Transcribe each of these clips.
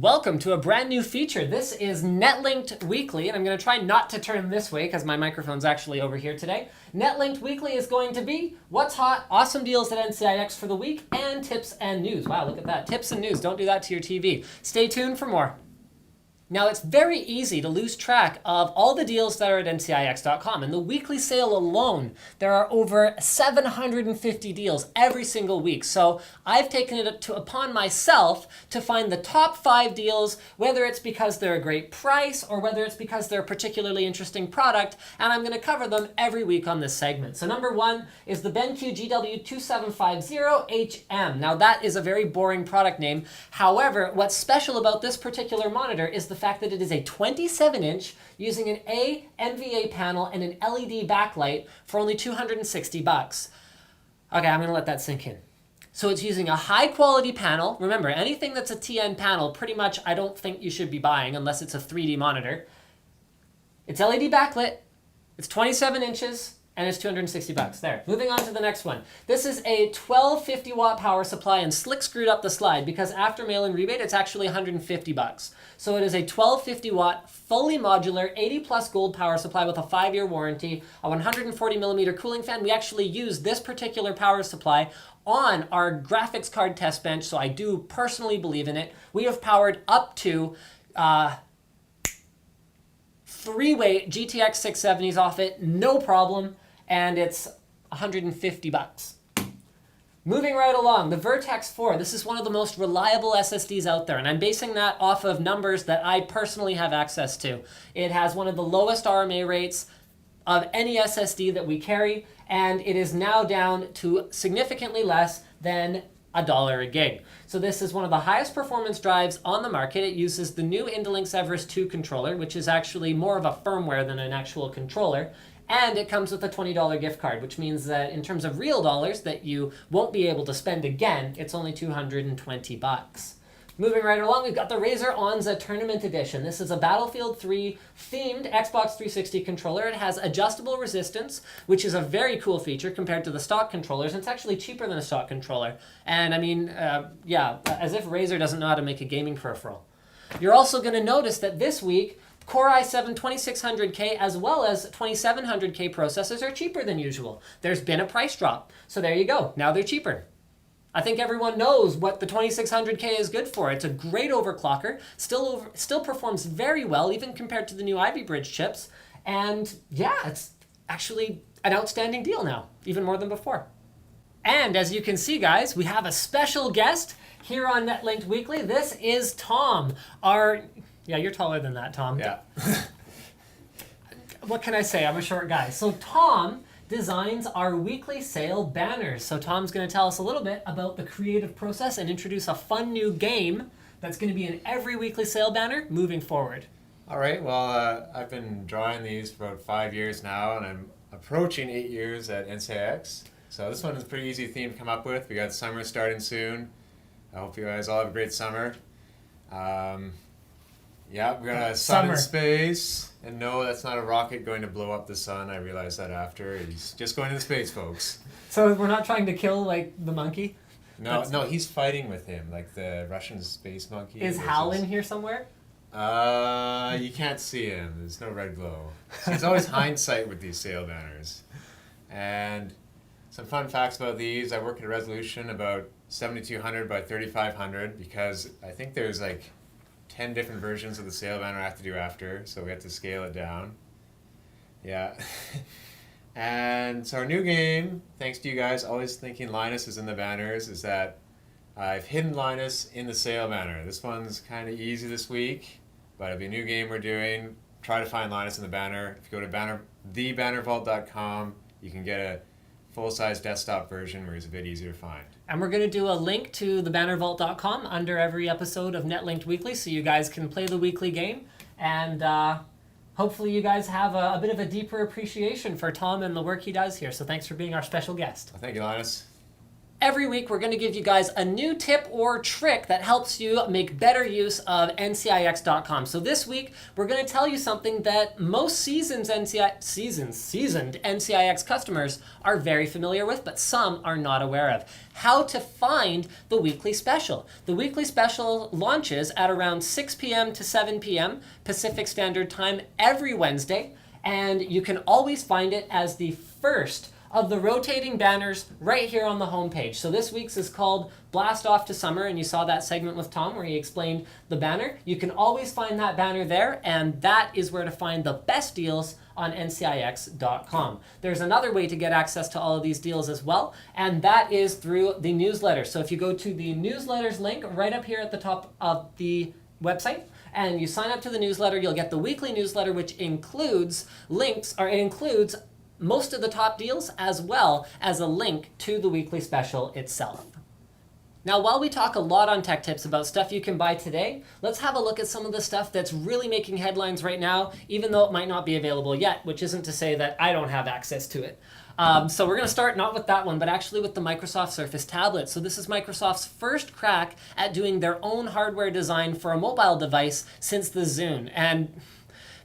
Welcome to a brand new feature. This is Netlinked Weekly, and I'm going to try not to turn this way because my microphone's actually over here today. Netlinked Weekly is going to be what's hot, awesome deals at NCIX for the week, and tips and news. Wow, look at that. Tips and news. Don't do that to your TV. Stay tuned for more. Now, it's very easy to lose track of all the deals that are at NCIX.com. In the weekly sale alone, there are over 750 deals every single week. So I've taken it upon myself to find the top 5 deals, whether it's because they're a great price or whether it's because they're a particularly interesting product, and I'm going to cover them every week on this segment. So number 1 is the BenQ GW2750HM. Now, that is a very boring product name. However, what's special about this particular monitor is the fact that it is a 27-inch using an A-MVA panel and an LED backlight for only $260. Okay, I'm going to let that sink in. So it's using a high-quality panel. Remember, anything that's a TN panel, pretty much I don't think you should be buying unless it's a 3D monitor. It's LED backlit, it's 27 inches, and it's $260. There. Moving on to the next one. This is a 1250 watt power supply and slick screwed up the slide because after mail-in rebate, it's actually $150. So it is a 1250 watt, fully modular, 80 plus gold power supply with a 5-year warranty, a 140 millimeter cooling fan. We actually use this particular power supply on our graphics card test bench, so I do personally believe in it. We have powered up to 3-way GTX 670s off it, no problem. And it's $150. Moving right along, the Vertex 4. This is one of the most reliable SSDs out there, and I'm basing that off of numbers that I personally have access to. It has one of the lowest RMA rates of any SSD that we carry, and it is now down to significantly less than $1 a gig. So this is one of the highest performance drives on the market. It uses the new Netlinked Everest 2 controller, which is actually more of a firmware than an actual controller. And it comes with a $20 gift card, which means that in terms of real dollars that you won't be able to spend again, it's only $220. Moving right along, we've got the Razer Onza Tournament Edition. This is a Battlefield 3 themed Xbox 360 controller. It has adjustable resistance, which is a very cool feature compared to the stock controllers. And it's actually cheaper than a stock controller. And I mean, yeah, as if Razer doesn't know how to make a gaming peripheral. You're also going to notice that this week, Core i7 2600K as well as 2700K processors are cheaper than usual. There's been a price drop. So there you go. Now they're cheaper. I think everyone knows what the 2600K is good for. It's a great overclocker, still performs very well even compared to the new Ivy Bridge chips. And yeah, it's actually an outstanding deal now, even more than before. And as you can see, guys, we have a special guest here on Netlinked Weekly. This is Tom, Yeah, you're taller than that, Tom. Yeah. What can I say? I'm a short guy. So Tom designs our weekly sale banners. So Tom's going to tell us a little bit about the creative process and introduce a fun new game that's going to be in every weekly sale banner moving forward. All right. Well, I've been drawing these for about 5 years now, and I'm approaching 8 years at NCIX. So this one is a pretty easy theme to come up with. We got summer starting soon. I hope you guys all have a great summer. Yeah, we got a sun in space, and no, that's not a rocket going to blow up the sun. I realized that after. He's just going into space, folks. So we're not trying to kill, like, the monkey? No, he's fighting with him, like the Russian space monkey. Is Hal in here somewhere? You can't see him. There's no red glow. So it's always hindsight with these sale banners. And some fun facts about these. I work at a resolution about 7200 by 3500 because I think there's like 10 different versions of the sale banner I have to do after, so we have to scale it down. Yeah. And so our new game, thanks to you guys always thinking Linus is in the banners, is that I've hidden Linus in the sale banner. This one's kind of easy this week, but it'll be a new game we're doing. Try to find Linus in the banner. If you go to thebannervault.com, you can get a full-size desktop version where it's a bit easier to find. And we're going to do a link to thebannervault.com under every episode of Netlinked Weekly so you guys can play the weekly game. And hopefully you guys have a bit of a deeper appreciation for Tom and the work he does here. So thanks for being our special guest. Well, thank you, Linus. Every week, we're going to give you guys a new tip or trick that helps you make better use of NCIX.com. So this week, we're going to tell you something that most seasoned NCIX customers are very familiar with, but some are not aware of. How to find the weekly special. The weekly special launches at around 6 p.m. to 7 p.m. Pacific Standard Time every Wednesday, and you can always find it as the first of the rotating banners right here on the homepage. So this week's is called Blast Off to Summer, and you saw that segment with Tom where he explained the banner. You can always find that banner there, and that is where to find the best deals on NCIX.com. There's another way to get access to all of these deals as well, and that is through the newsletter. So if you go to the newsletters link right up here at the top of the website, and you sign up to the newsletter, you'll get the weekly newsletter, which includes links, or it includes most of the top deals, as well as a link to the weekly special itself. Now, while we talk a lot on Tech Tips about stuff you can buy today, let's have a look at some of the stuff that's really making headlines right now, even though it might not be available yet, which isn't to say that I don't have access to it. So we're going to start not with that one, but actually with the Microsoft Surface tablet. So this is Microsoft's first crack at doing their own hardware design for a mobile device since the Zune. And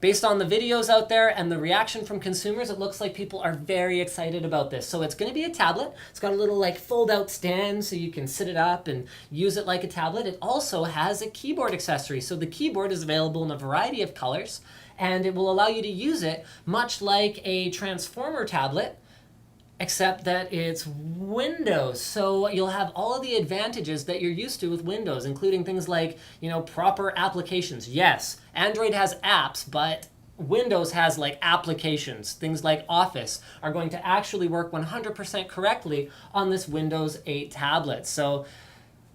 based on the videos out there and the reaction from consumers, it looks like people are very excited about this. So it's going to be a tablet. It's got a little like fold-out stand so you can sit it up and use it like a tablet. It also has a keyboard accessory. So the keyboard is available in a variety of colors, and it will allow you to use it much like a Transformer tablet, except that it's Windows. So you'll have all of the advantages that you're used to with Windows, including things like, proper applications. Yes, Android has apps, but Windows has like applications. Things like Office are going to actually work 100% correctly on this Windows 8 tablet. So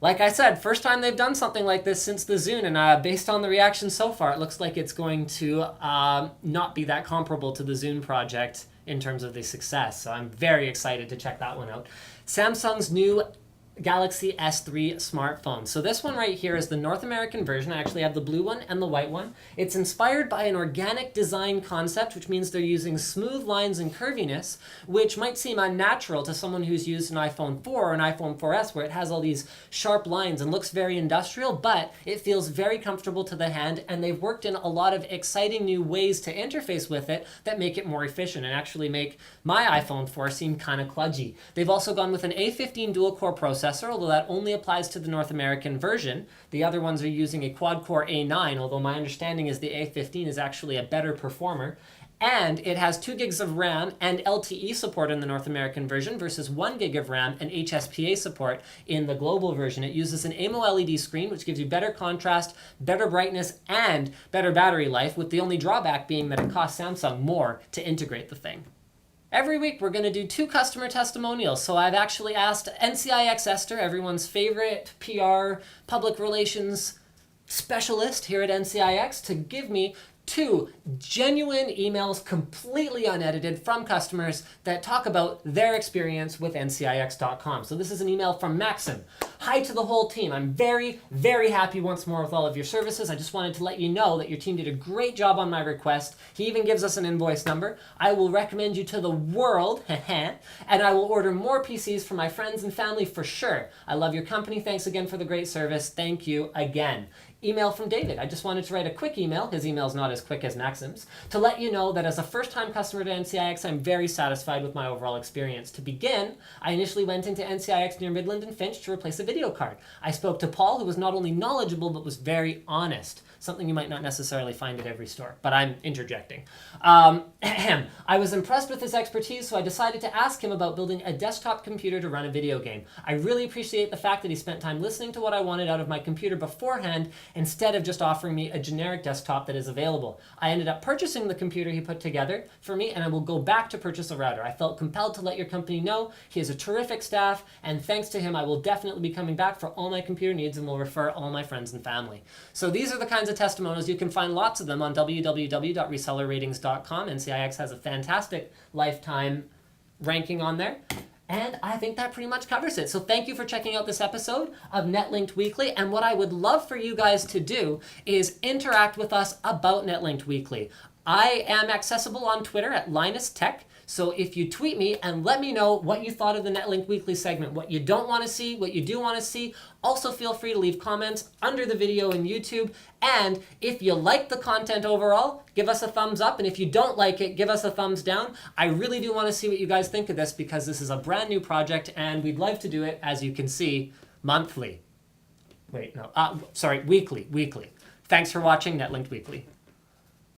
like I said, first time they've done something like this since the Zune, and based on the reaction so far, it looks like it's going to not be that comparable to the Zune project in terms of the success. So I'm very excited to check that one out. Samsung's new Galaxy S3 smartphone. So this one right here is the North American version. I actually have the blue one and the white one. It's inspired by an organic design concept, which means they're using smooth lines and curviness, which might seem unnatural to someone who's used an iPhone 4 or an iPhone 4S, where it has all these sharp lines and looks very industrial, but it feels very comfortable to the hand, and they've worked in a lot of exciting new ways to interface with it that make it more efficient and actually make my iPhone 4 seem kind of kludgy. They've also gone with an A15 dual-core processor, although that only applies to the North American version. The other ones are using a quad-core A9, although my understanding is the A15 is actually a better performer. And it has 2 gigs of RAM and LTE support in the North American version versus 1 gig of RAM and HSPA support in the global version. It uses an AMOLED screen, which gives you better contrast, better brightness, and better battery life, with the only drawback being that it costs Samsung more to integrate the thing. Every week, we're going to do 2 customer testimonials. So I've actually asked NCIX Esther, everyone's favorite PR public relations specialist here at NCIX, to give me 2 genuine emails, completely unedited, from customers that talk about their experience with NCIX.com. So this is an email from Maxim. Hi to the whole team. I'm very, very happy once more with all of your services. I just wanted to let you know that your team did a great job on my request. He even gives us an invoice number. I will recommend you to the world, and I will order more PCs for my friends and family for sure. I love your company. Thanks again for the great service. Thank you again. Email from David. I just wanted to write a quick email. His email's not as quick as Maxim's, to let you know that as a first-time customer to NCIX, I'm very satisfied with my overall experience. To begin, I initially went into NCIX near Midland and Finch to replace a video card. I spoke to Paul, who was not only knowledgeable, but was very honest. Something you might not necessarily find at every store, but I'm interjecting. I was impressed with his expertise, so I decided to ask him about building a desktop computer to run a video game. I really appreciate the fact that he spent time listening to what I wanted out of my computer beforehand, instead of just offering me a generic desktop that is available. I ended up purchasing the computer he put together for me, and I will go back to purchase a router. I felt compelled to let your company know. He has a terrific staff, and thanks to him, I will definitely be coming back for all my computer needs and will refer all my friends and family. So these are the kinds of testimonials. You can find lots of them on www.resellerratings.com. NCIX has a fantastic lifetime ranking on there. And I think that pretty much covers it. So thank you for checking out this episode of Netlinked Weekly. And what I would love for you guys to do is interact with us about Netlinked Weekly. I am accessible on Twitter at LinusTech. So if you tweet me and let me know what you thought of the Netlinked Weekly segment, what you don't want to see, what you do want to see, also feel free to leave comments under the video in YouTube. And if you like the content overall, give us a thumbs up. And if you don't like it, give us a thumbs down. I really do want to see what you guys think of this because this is a brand new project and we'd like to do it, as you can see, monthly. Wait, no, sorry, weekly. Thanks for watching Netlinked Weekly.